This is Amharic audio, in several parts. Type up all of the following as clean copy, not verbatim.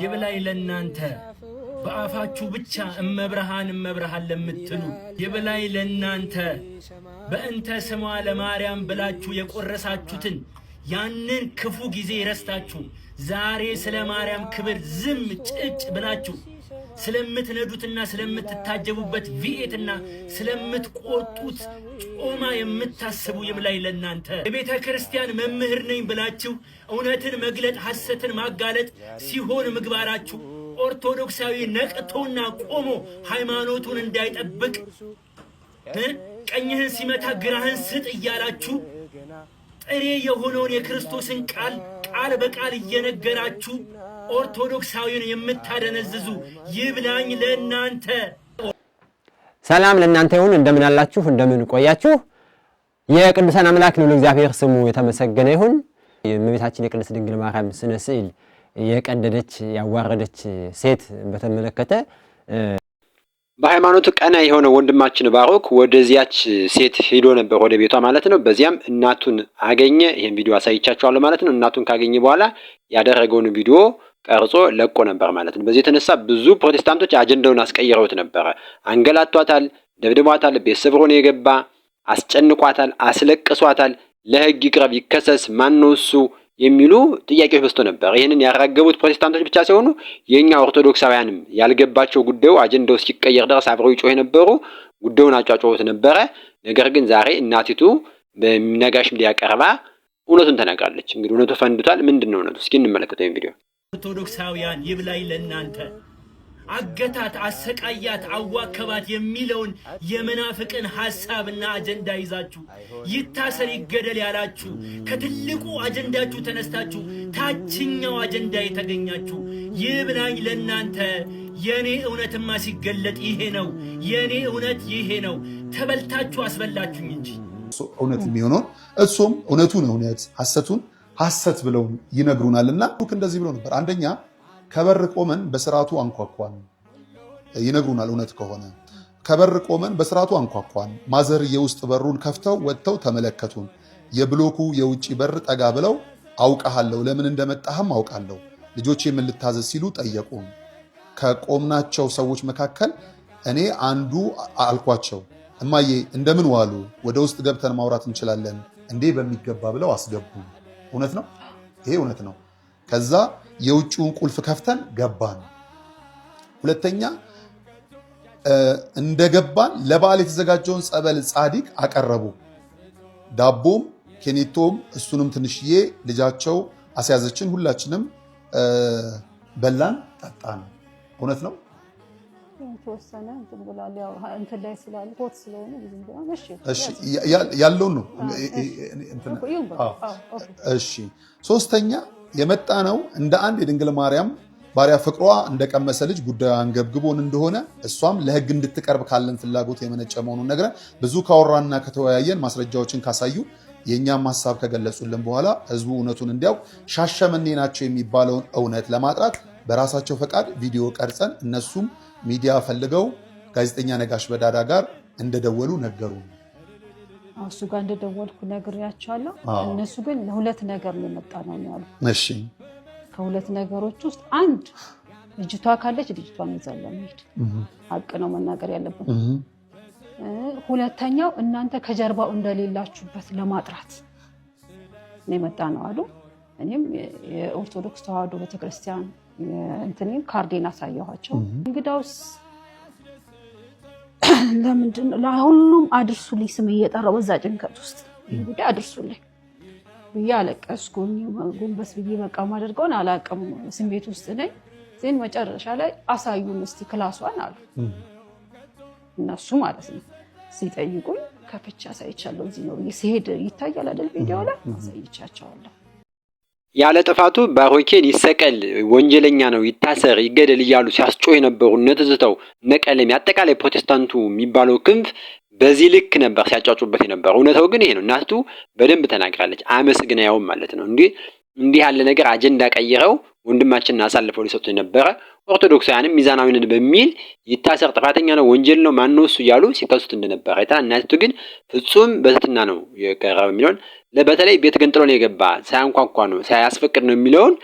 ይብላኝ ለናንተ በአፋችሁ ብቻ እመብርሃን ለምትሉ ይብላኝ ለናንተ በእንተ ስሟ ለማርያም ብላችሁ የቆረሳችሁትን ያንን ክፉ ጊዜ ረስታችሁ ዛሬ ስለ ማርያም ክብር ዝም ጭጭ ብላችሁ ስለምትነዱትና ስለምትታጀቡበት ቪኤትና ስለምትቆጡት ጮማ የምታስቡ ይብላኝ ለናንተ። የቤተ ክርስቲያን መምህር ነኝ ብላችሁ እውነትን መግለጥ ሐሰትን ማጋለጥ ሲሆን ምግባራችሁ ኦርቶዶክሳዊ ነቅቶና ቆሞ ሃይማኖቱን እንዳይጠብቅ ቀኝህን ሲመታ ግራህን ስጥ እያላችሁ ጥሬ የሆነውን የክርስቶስን ቃል በቃል እየነገራችሁ ኦርቶዶክሳዊን የምታደነዝዙ ይብላኝ ለናንተ። ሰላም ለናንተ ይሁን። እንደምን አላችሁ? እንደምን ቆያችሁ? የቅዱሳን አምላክ ነው እግዚአብሔር ስሙ የተመሰገነ ይሁን። የእመቤታችን የቅድስት ድንግል ማርያም ስነ ስዕል የቀደደች ያዋረደች ሴት በተመለከተ በሃይማኖቱ ቀና የሆነ ወንድማችን ባሮክ ወደዚያች ሴት ሄዶ ነበር፣ ወደ ቤቷ ማለት ነው። በዚያም እናቱን አገኘ። ይሄን ቪዲዮ አሳይቻችኋለሁ ማለት ነው። እናቱን ካገኘ በኋላ ያደረገውን ቪዲዮ ቀርጾ ለቆ ነበር ማለት ነው። በዚህ የተነሳ ብዙ ፕሮቴስታንቶች አጀንዳውን አስቀይረውት ነበር። አንገላቷታል፣ ደብድቧታል፣ ቤት ሰብሮ ነው የገባ፣ አስጨንቋታል፣ አስለቅሷታል፣ ለህግ ይቅረብ ይከሰስ፣ ማን ነው እሱ የሚሉ ጥያቄዎች በዝቶ ነበር። ይሄንን ያራገቡት ፕሮቴስታንቶች ብቻ ሳይሆኑ የኛ ኦርቶዶክሳውያንም ያልገባቸው ጉዳዩ አጀንዳው ሲቀየር ድረስ አብረው ይጮህ የነበሩ ጉዳዩን አጫጫውት ነበረ። ነገር ግን ዛሬ እናቲቱ በነጋሽ ሚዲያ ቀርባ እውነቱን ተናግራለች። እንግዲህ እውነቱ ፈንድቷል። ምንድነው እውነቱ? እስኪ እንመለከተው ይሄን ቪዲዮ። ኦርቶዶክሳውያን ይብላኝ ለናንተ አገታት፣ አሰቃያት፣ አዋከባት የሚለውን የመናፍቅን ሐሳብና አጀንዳ ይዛችሁ ይታሰር ይገደል ያላችሁ ከትልቁ አጀንዳችሁ ተነስታችሁ ታችኛው አጀንዳ የተገኛችሁ ይብላኝ ለናንተ። የኔ እውነትማ ሲገለጥ ይሄ ነው፣ የኔ እውነት ይሄ ነው። ተበልታችሁ አስበላችሁኝ እንጂ እውነት የሚሆነው እሱም እውነቱን እውነት ሐሰቱን ሐሰት ብለው ይነግሩናልና እንደዚህ ብለው ነበር። አንደኛ ከበር ቆመን በስርዓቱ አንኳኳን ይነግሩናል። እውነት ከሆነ ከበር ቆመን በስርዓቱ አንኳኳን። ማዘር የውስጥ በሩን ከፍተው ወጥተው ተመለከቱን። የብሎኩ የውጪ በር ጠጋ ብለው አውቃለሁ፣ ለምን እንደመጣህም አውቃለሁ፣ ልጆቼ ምን ልታዘዝ ሲሉ ጠየቁን። ከቆምናቸው ሰዎች መካከል እኔ አንዱ አልኳቸው፣ እማዬ እንደምን ዋሉ? ወደ ውስጥ ገብተን ማውራት እንችላለን እንዴ? በሚገባ ብለው አስገቡ። እውነት ነው፣ ይሄ እውነት ነው። ከዛ የውጭውን ቁልፍ ከፍተን ገባን። ሁለተኛ እንደገባን ለበዓል የተዘጋጀውን ጸበል ጻዲቅ አቀረቡ። ዳቦም ኬኔቶም እሱንም ትንሽዬ ልጃቸው አስያዘችን። ሁላችንም በላን ጠጣን። እውነት ነው። ያለውን ነው። እሺ ሶስተኛ የመጣ ነው እንደ አንድ የድንግል ማርያም ባሪያ ፍቅሯ እንደቀመሰ ልጅ ጉዳዩ አንገብግቦን እንደሆነ እሷም ለሕግ እንድትቀርብ ካለን ፍላጎት የመነጨ መሆኑን ነግረን ብዙ ካወራና ከተወያየን ማስረጃዎችን ካሳዩ የኛም ሐሳብ ከገለጹልን በኋላ ህዝቡ እውነቱን እንዲያውቅ ሻሸመኔ ናቸው የሚባለውን እውነት ለማጥራት በራሳቸው ፈቃድ ቪዲዮ ቀርጸን እነሱም ሚዲያ ፈልገው ጋዜጠኛ ነጋሽ በዳዳ ጋር እንደደወሉ ነገሩ። እሱ ጋር እንደደወልኩ ነግሬያቸዋለሁ። እነሱ ግን ለሁለት ነገር ነው የመጣ ነው ያሉ። እሺ ከሁለት ነገሮች ውስጥ አንድ ልጅቷ ካለች ልጅቷን ይዘን ለመሄድ ሀቅ ነው መናገር ያለብን። ሁለተኛው እናንተ ከጀርባው እንደሌላችሁበት ለማጥራት ነው የመጣ ነው አሉ። እኔም የኦርቶዶክስ ተዋህዶ ቤተክርስቲያን እንትኔን ካርዴን አሳየኋቸው። እንግዳውስ ለምንድን ለሁሉም አድርሱልኝ ስም እየጠራው በዛ ጭንቀት ውስጥ እንግዲህ አድርሱልኝ ብዬ አለቀስኩኝ። ጎንበስ ብዬ በቃ ማደርገውን አላውቅም፣ ስሜት ውስጥ ነኝ። ዜን መጨረሻ ላይ አሳዩን እስቲ ክላሷን አሉ እነሱ ማለት ነው። ሲጠይቁኝ ከፍቻ አሳይቻለሁ። እዚህ ነው ሲሄድ ይታያል አይደል ቪዲዮ ላይ አሳይቻቸዋለሁ። ያለ ጥፋቱ ባሮኬን ይሰቀል፣ ወንጀለኛ ነው፣ ይታሰር፣ ይገደል እያሉ ሲያስጮህ የነበሩ እነትዝተው ነቀለም ያጠቃላይ ፕሮቴስታንቱ የሚባለው ክንፍ በዚህ ልክ ነበር ሲያጫጩበት የነበረው። እውነታው ግን ይሄ ነው። እናቱ በደንብ ተናግራለች። አመስግናያውም ማለት ነው። እንዲህ ያለ ነገር አጀንዳ ቀይረው ወንድማችንን አሳልፈው ሊሰጡ የነበረ ኦርቶዶክሳውያንም ሚዛናዊነት በሚል ይታሰር፣ ጥፋተኛ ነው፣ ወንጀል ነው፣ ማን ነው እሱ እያሉ ሲከሱት እንደነበረ አይታ እናቱ ግን ፍጹም በትህትና ነው የቀረበው የሚለውን በተለይ ቤት ገንጥሎ ነው የገባ ሳያንኳኳ ነው ሳያስፈቅድ ነው የሚለውን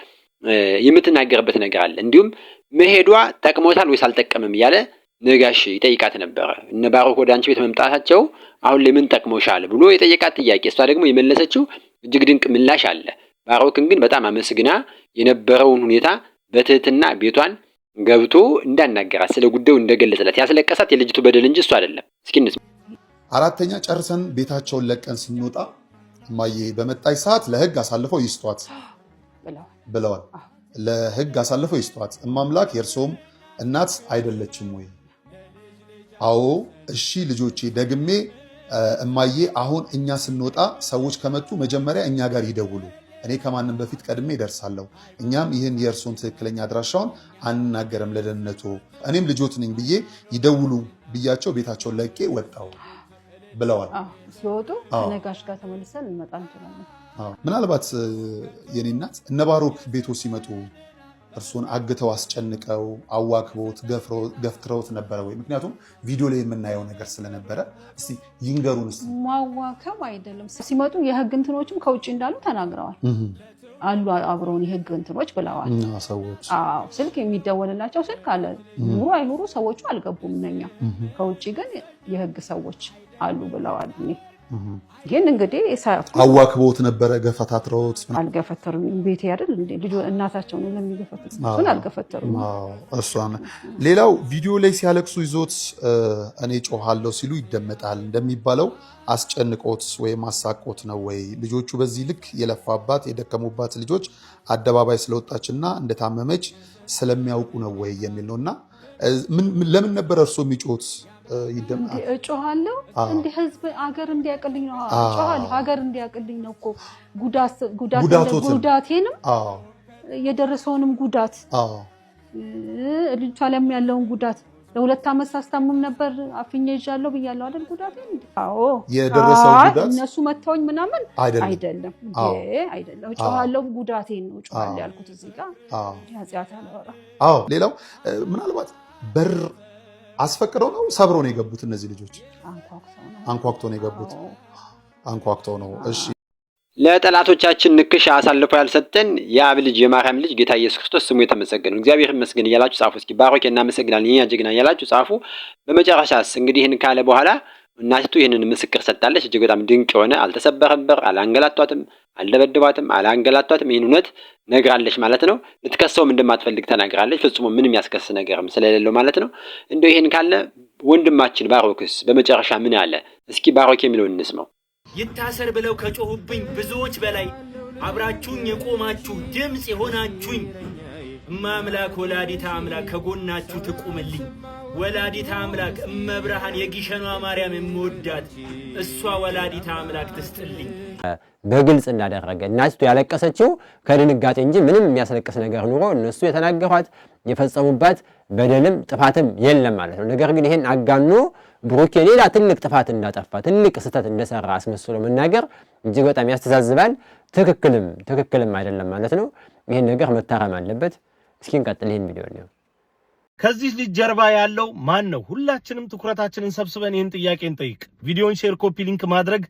የምትናገርበት ነገር አለ። እንዲሁም መሄዷ ጠቅሞታል ወይስ አልጠቀመም እያለ ነጋሽ ይጠይቃት ነበረ። እነ ባሮክ ወደ አንቺ ቤት መምጣታቸው አሁን ላይ ምን ጠቅሞሻል ብሎ የጠየቃት ጥያቄ፣ እሷ ደግሞ የመለሰችው እጅግ ድንቅ ምላሽ አለ። ባሮክን ግን በጣም አመስግና የነበረውን ሁኔታ በትህትና ቤቷን ገብቶ እንዳናገራት ስለ ጉዳዩ እንደገለጸላት ያስለቀሳት የልጅቱ በደል እንጂ እሱ አይደለም። እስኪ እንስማ። አራተኛ ጨርሰን ቤታቸውን ለቀን ስንወጣ እማዬ በመጣች ሰዓት ለሕግ አሳልፈው ይስጧት ብለዋል። ለሕግ አሳልፈው ይስጧት። እማምላክ የእርሶም እናት አይደለችም ወይ? አዎ እሺ ልጆቼ፣ ደግሜ እማዬ አሁን እኛ ስንወጣ ሰዎች ከመጡ መጀመሪያ እኛ ጋር ይደውሉ፣ እኔ ከማንም በፊት ቀድሜ ይደርሳለሁ። እኛም ይህን የእርሶን ትክክለኛ አድራሻውን አንናገርም ለደህንነቱ፣ እኔም ልጆት ነኝ ብዬ ይደውሉ ብያቸው ቤታቸውን ለቄ ወጣው ብለዋል። ሲወጡ ነጋሽ ጋር ተመልሰን እንመጣ እንችላለን። ምናልባት የኔ እናት እነ ባሮክ ቤቶ ሲመጡ እርሱን አግተው አስጨንቀው አዋክቦት ገፍትረውት ነበረ ወይ? ምክንያቱም ቪዲዮ ላይ የምናየው ነገር ስለነበረ እስቲ ይንገሩን። እስቲ ማዋከብ አይደለም። ሲመጡ የህግ እንትኖችም ከውጭ እንዳሉ ተናግረዋል። አሉ አብረውን የህግ እንትኖች ብለዋል ሰዎች። ስልክ የሚደወልላቸው ስልክ አለ። ኑሩ አይኑሩ ሰዎቹ አልገቡም። እነኛ ከውጭ ግን የህግ ሰዎች አሉ ብለዋል። ግን እንግዲህ አዋክቦት ነበረ፣ ገፈታትረውት። አልገፈተሩም። ቤቴ አይደል እንዴ ልጅ እናታቸው ነው ለሚገፈተሩ እሱን አልገፈተሩም። እሷን ሌላው ቪዲዮ ላይ ሲያለቅሱ ይዞት እኔ ጮሃለሁ ሲሉ ይደመጣል እንደሚባለው አስጨንቆት ወይም አሳቆት ነው ወይ? ልጆቹ በዚህ ልክ የለፋባት የደከሙባት ልጆች አደባባይ ስለወጣችና እንደታመመች ስለሚያውቁ ነው ወይ የሚል ነውና ለምን ነበር እርሶ የሚጮት? እጮሃለሁ እንደ ህዝብ አገር እንዲያቅልኝ ነው። እጮሃለሁ ሀገር እንዲያቅልኝ ነው እኮ ጉዳቴንም የደረሰውንም ጉዳት ልጅቷ ላይም ያለውን ጉዳት ለ2 ዓመት ሳስታምም ነበር። አፍኜ ይዣለሁ ብያለሁ አይደል? ጉዳቴ የደረሰው ጉዳት እነሱ መተውኝ ምናምን አይደለም። እጮሃለሁ ጉዳቴን ነው እጮሃለሁ ያልኩት እዚህ ጋር ኃጢአት አላወራ። ሌላው ምናልባት በር አስፈቅደው ነው ሰብረው ነው የገቡት? እነዚህ ልጆች አንኳኩተው ነው የገቡት። አንኳኩተው ነው። እሺ ለጠላቶቻችን ንክሻ አሳልፎ ያልሰጠን የአብ ልጅ የማርያም ልጅ ጌታ ኢየሱስ ክርስቶስ ስሙ የተመሰገነ እግዚአብሔር ይመስገን እያላችሁ ጻፉ። እስኪ ባሮክ እናመሰግናለን የኛ ጀግና እያላችሁ ጻፉ። በመጨረሻስ እንግዲህ ይህን ካለ በኋላ እናቲቱ ይህንን ምስክር ሰጣለች። እጅግ በጣም ድንቅ የሆነ አልተሰበረም በር፣ አላንገላቷትም፣ አልደበደባትም፣ አላንገላቷትም። ይህን እውነት ነግራለች ማለት ነው። ልትከሰውም እንደማትፈልግ ተናግራለች። ፍጹም ምንም ያስከስ ነገርም ስለሌለው ማለት ነው። እንደው ይህን ካለ ወንድማችን ባሮክስ በመጨረሻ ምን አለ? እስኪ ባሮክ የሚለውን እንስማው። ይታሰር ብለው ከጮሁብኝ ብዙዎች በላይ አብራችሁኝ የቆማችሁ ድምፅ የሆናችሁኝ እማምላክ ወላዲታ አምላክ ከጎናችሁ ትቁምልኝ። ወላዲታ አምላክ እመብርሃን የጊሸኗ ማርያም የምወዳት እሷ ወላዲታ አምላክ ትስጥልኝ። በግልጽ እንዳደረገ እናቲቱ ያለቀሰችው ከድንጋጤ እንጂ ምንም የሚያስለቅስ ነገር ኑሮ እነሱ የተናገሯት የፈጸሙባት በደልም ጥፋትም የለም ማለት ነው። ነገር ግን ይሄን አጋኖ ብሩኬ ሌላ ትልቅ ጥፋት እንዳጠፋ ትልቅ ስህተት እንደሰራ አስመስሎ መናገር እጅግ በጣም ያስተዛዝባል። ትክክልም አይደለም ማለት ነው። ይሄን ነገር መታረም አለበት። እስኪ እንቀጥል ይሄን ቪዲዮ ነው። ከዚህ ልጅ ጀርባ ያለው ማን ነው? ሁላችንም ትኩረታችንን ሰብስበን ይህን ጥያቄ እንጠይቅ። ቪዲዮን ሼር፣ ኮፒ ሊንክ ማድረግ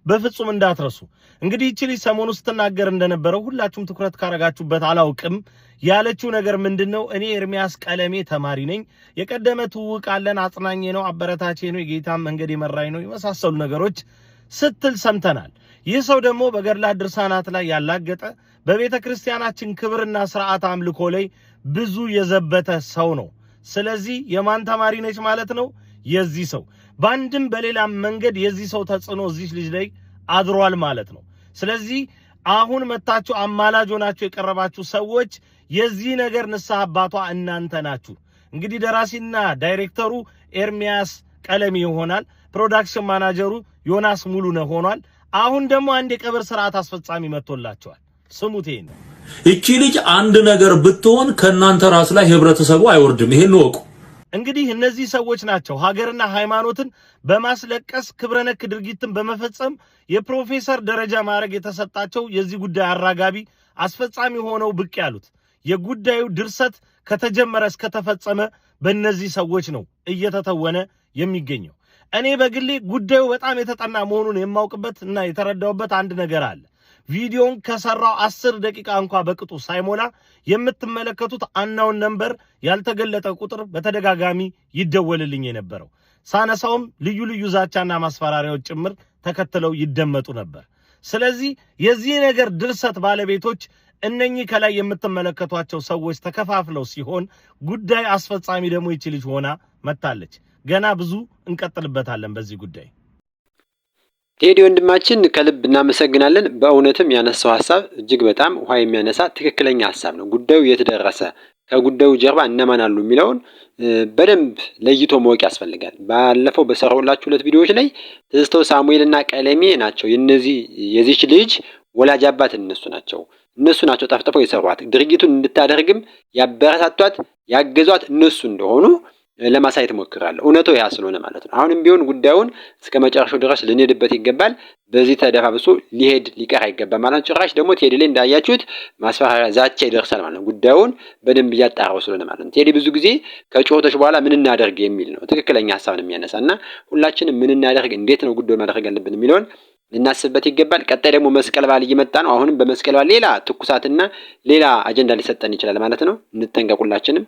በፍጹም እንዳትረሱ። እንግዲህ እቺ ልጅ ሰሞኑ ስትናገር እንደነበረው ሁላችሁም ትኩረት ካረጋችሁበት አላውቅም ያለችው ነገር ምንድነው? እኔ ኤርሚያስ ቀለሜ ተማሪ ነኝ፣ የቀደመ ትውውቅ አለን፣ አጽናኜ ነው፣ አበረታቼ ነው፣ የጌታን መንገድ የመራኝ ነው የመሳሰሉ ነገሮች ስትል ሰምተናል። ይህ ሰው ደግሞ በገድላት ድርሳናት ላይ ያላገጠ በቤተ ክርስቲያናችን ክብርና ስርዓት አምልኮ ላይ ብዙ የዘበተ ሰው ነው። ስለዚህ የማን ተማሪ ነች ማለት ነው? የዚህ ሰው በአንድም በሌላም መንገድ የዚህ ሰው ተጽዕኖ እዚህ ልጅ ላይ አድሯል ማለት ነው። ስለዚህ አሁን መታችሁ አማላጅ ሆናችሁ የቀረባችሁ ሰዎች የዚህ ነገር ንስሐ አባቷ እናንተ ናችሁ። እንግዲህ ደራሲና ዳይሬክተሩ ኤርሚያስ ቀለሜ ይሆናል። ፕሮዳክሽን ማናጀሩ ዮናስ ሙሉነህ ሆኗል። አሁን ደግሞ አንድ የቀብር ስርዓት አስፈጻሚ መጥቶላቸዋል። ስሙት። ይሄን እቺ ልጅ አንድ ነገር ብትሆን ከናንተ ራስ ላይ ህብረተሰቡ አይወርድም። ይሄን ወቁ። እንግዲህ እነዚህ ሰዎች ናቸው ሀገርና ሃይማኖትን በማስለቀስ ክብረነክ ድርጊትን በመፈጸም የፕሮፌሰር ደረጃ ማዕረግ የተሰጣቸው የዚህ ጉዳይ አራጋቢ አስፈጻሚ ሆነው ብቅ ያሉት። የጉዳዩ ድርሰት ከተጀመረ እስከተፈጸመ በእነዚህ ሰዎች ነው እየተተወነ የሚገኘው። እኔ በግሌ ጉዳዩ በጣም የተጠና መሆኑን የማውቅበት እና የተረዳውበት አንድ ነገር አለ። ቪዲዮን ከሰራው 10 ደቂቃ እንኳን በቅጡ ሳይሞላ የምትመለከቱት አናውን ነምበር ያልተገለጠ ቁጥር በተደጋጋሚ ይደወልልኝ የነበረው ሳነሳውም ልዩ ልዩ ዛቻና ማስፈራሪያዎች ጭምር ተከትለው ይደመጡ ነበር። ስለዚህ የዚህ ነገር ድርሰት ባለቤቶች እነኚህ ከላይ የምትመለከቷቸው ሰዎች ተከፋፍለው ሲሆን ጉዳይ አስፈጻሚ ደግሞ ይቺ ልጅ ሆና መጣለች። ገና ብዙ እንቀጥልበታለን በዚህ ጉዳይ። ቴዲ ወንድማችን ከልብ እናመሰግናለን። በእውነትም ያነሳው ሐሳብ እጅግ በጣም ውሃ የሚያነሳ ትክክለኛ ሐሳብ ነው። ጉዳዩ የት ደረሰ፣ ከጉዳዩ ጀርባ እነማን አሉ የሚለውን በደንብ ለይቶ ማወቅ ያስፈልጋል። ባለፈው በሰራሁላችሁ 2 ቪዲዮዎች ላይ ትዝተው ሳሙኤልና ቀለሜ ናቸው የዚች ልጅ ወላጅ አባት እነሱ ናቸው ጠፍጥፈው የሰሯት። ድርጊቱን እንድታደርግም ያበረታቷት ያገዟት እነሱ እንደሆኑ ለማሳየት ሞክራለሁ። እውነቱ ያ ስለሆነ ማለት ነው። አሁንም ቢሆን ጉዳዩን እስከ መጨረሻው ድረስ ልንሄድበት ይገባል። በዚህ ተደፋብሶ ሊቀር አይገባም ማለት ነው። ጭራሽ ደግሞ ቴዲ ላይ እንዳያችሁት ማስፈራሪያ ዛቻ ይደርሳል ማለት ነው። ጉዳዩን በደንብ እያጣራው ስለሆነ ማለት ነው። ቴዲ ብዙ ጊዜ ከጩኸቶች በኋላ ምን እናደርግ የሚል ነው ትክክለኛ ሐሳብ ነው የሚያነሳና ሁላችንም ምን እናደርግ፣ እንዴት ነው ጉዳዩ ማድረግ ያለብን የሚለውን ልናስብበት ይገባል። ቀጣይ ደግሞ መስቀል በዓል እየመጣ ነው። አሁንም በመስቀል በዓል ሌላ ትኩሳትና ሌላ አጀንዳ ሊሰጠን ይችላል ማለት ነው። እንጠንቀቁላችንም።